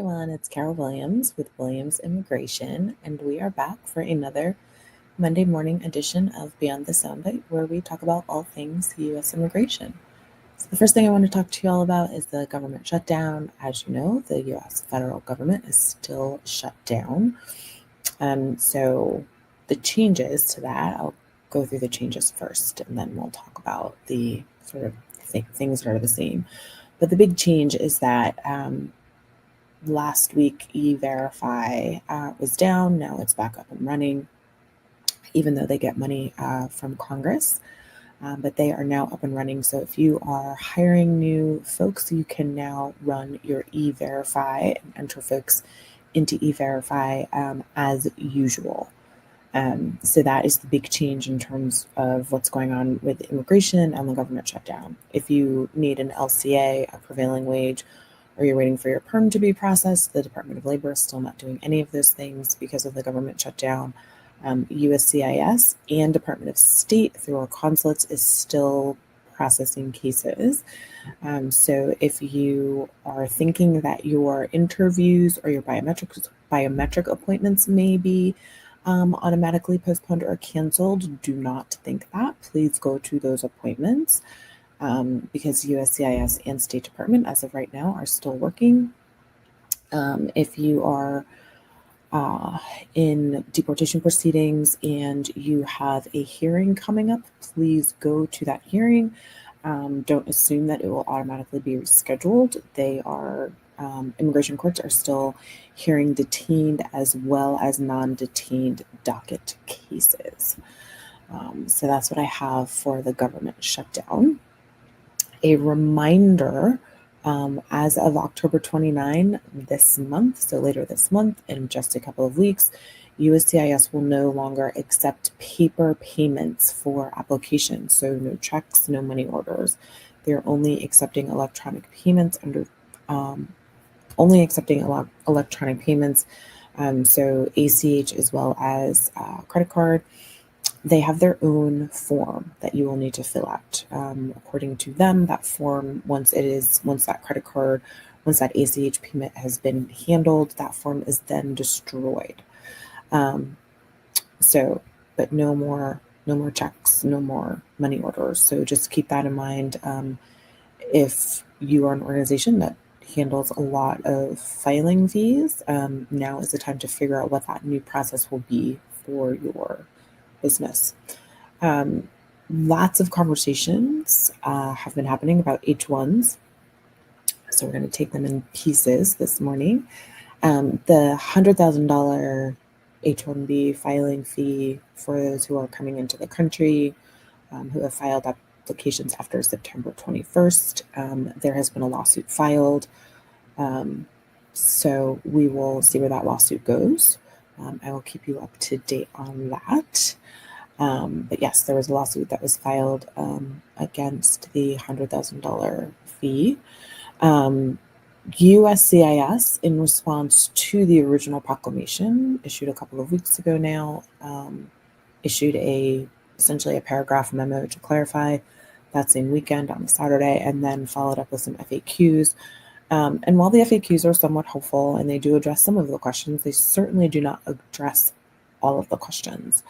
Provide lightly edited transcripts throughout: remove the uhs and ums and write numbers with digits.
everyone, it's Carol Williams with Williams Immigration, and we are back for another Monday morning edition of Beyond the Soundbite, where we talk about all things U.S. immigration. So the first thing I want to talk to you all about is the government shutdown. As you know, the U.S. federal government is still shut down. So the changes to that, I'll go through the changes first, and then we'll talk about the sort of things that are the same. But the big change is that last week EVerify was down. Now it's back up and running, even though they get money from Congress. But they are now up and running. So if you are hiring new folks, you can now run your EVerify and enter folks into EVerify as usual. So that is the big change in terms of what's going on with immigration and the government shutdown. If you need an LCA, a prevailing wage, or you're waiting for your perm to be processed, the Department of Labor is still not doing any of those things because of the government shutdown. USCIS and Department of State through our consulates is still processing cases. So if you are thinking that your interviews or your biometric appointments may be automatically postponed or canceled, do not think that. Please go to those appointments because USCIS and State Department, as of right now, are still working. If you are in deportation proceedings and you have a hearing coming up, please go to that hearing. Don't assume that it will automatically be rescheduled. They are immigration courts are still hearing detained as well as non-detained docket cases. So that's what I have for the government shutdown. A reminder, as of October 29 this month, so later this month, in just a couple of weeks, USCIS will no longer accept paper payments for applications. So no checks, no money orders. They're only accepting electronic payments electronic payments. So ACH as well as credit card. They have their own form that you will need to fill out. According to them, that form, once that credit card, once that ACH payment has been handled, that form is then destroyed. But no more checks, no more money orders. So just keep that in mind. If you are an organization that handles a lot of filing fees, now is the time to figure out what that new process will be for your business. Lots of conversations have been happening about H-1s. So we're going to take them in pieces this morning. The $100,000 H-1B filing fee for those who are coming into the country, who have filed applications after September 21st. There has been a lawsuit filed. So we will see where that lawsuit goes. I will keep you up to date on that. But yes, there was a lawsuit that was filed against the $100,000 fee. USCIS, in response to the original proclamation issued a couple of weeks ago now, issued essentially a paragraph memo to clarify that same weekend on a Saturday, and then followed up with some FAQs. And while the FAQs are somewhat helpful and they do address some of the questions, they certainly do not address all of the questions.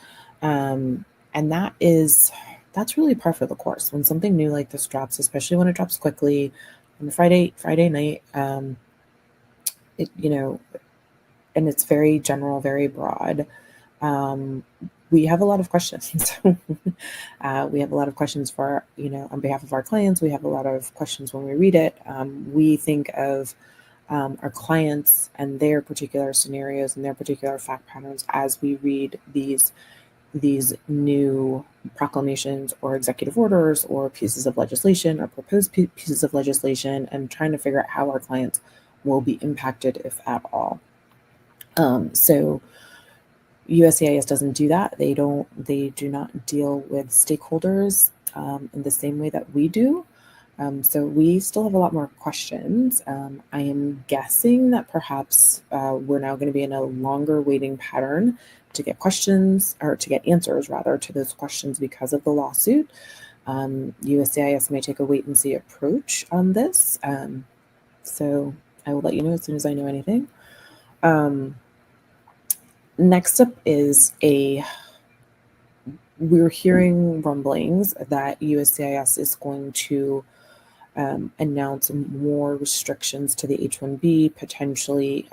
And that's really par for the course. When something new like this drops, especially when it drops quickly on the Friday night, and it's very general, very broad. We have a lot of questions. We have a lot of questions for, on behalf of our clients. We have a lot of questions when we read it. We think of our clients and their particular scenarios and their particular fact patterns as we read these new proclamations or executive orders or pieces of legislation or proposed pieces of legislation, and trying to figure out how our clients will be impacted, if at all. So USCIS doesn't do that. They do not deal with stakeholders in the same way that we do. So we still have a lot more questions. I am guessing that perhaps we're now going to be in a longer waiting pattern to get questions, or to get answers rather, to those questions because of the lawsuit. USCIS may take a wait and see approach on this. So I will let you know as soon as I know anything. Next up is we're hearing rumblings that USCIS is going to announce more restrictions to the H-1B, potentially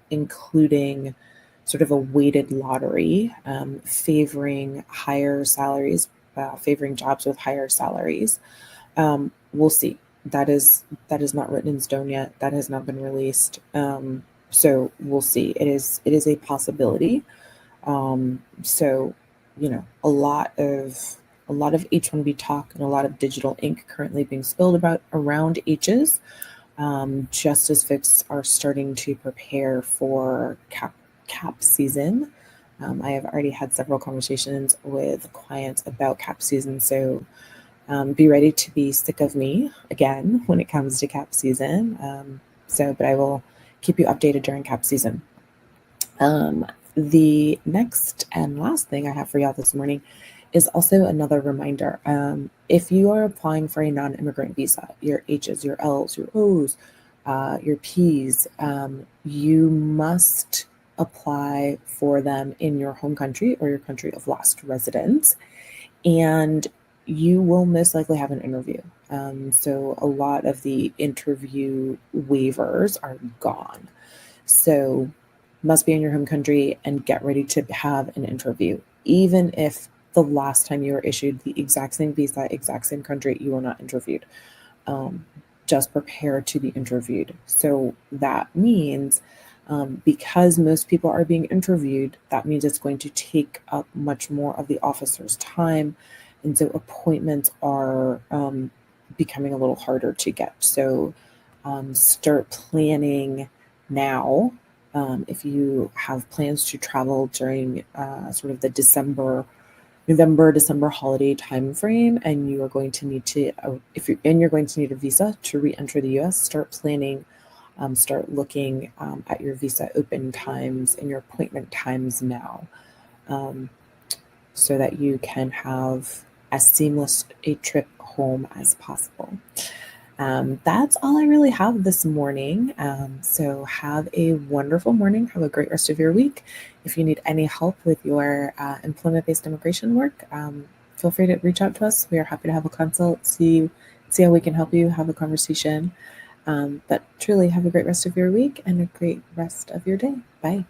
including sort of a weighted lottery, favoring higher salaries, favoring jobs with higher salaries. We'll see. That is not written in stone yet. That has not been released. So we'll see. It is a possibility. So a lot of H-1B talk and a lot of digital ink currently being spilled about around H's, just as folks are starting to prepare for cap season. I have already had several conversations with clients about cap season, so be ready to be sick of me again when it comes to cap season. But I will keep you updated during cap season. The next and last thing I have for y'all this morning is also another reminder. If you are applying for a non-immigrant visa, your H's, your L's, your O's, your P's, you must apply for them in your home country or your country of last residence, and you will most likely have an interview. So a lot of the interview waivers are gone. So must be in your home country and get ready to have an interview. Even if the last time you were issued the exact same visa, exact same country, you were not interviewed. Just prepare to be interviewed. So that means because most people are being interviewed, that means it's going to take up much more of the officer's time. And so appointments are becoming a little harder to get. So start planning now. If you have plans to travel during sort of the November, December holiday timeframe, and you are going to need to, you're going to need a visa to re-enter the U.S., start planning, start looking at your visa open times and your appointment times now, so that you can have as seamless a trip home as possible. That's all I really have this morning. So have a wonderful morning. Have a great rest of your week. If you need any help with your employment-based immigration work, feel free to reach out to us. We are happy to have a consult, see how we can help you, have a conversation. But truly have a great rest of your week and a great rest of your day. Bye.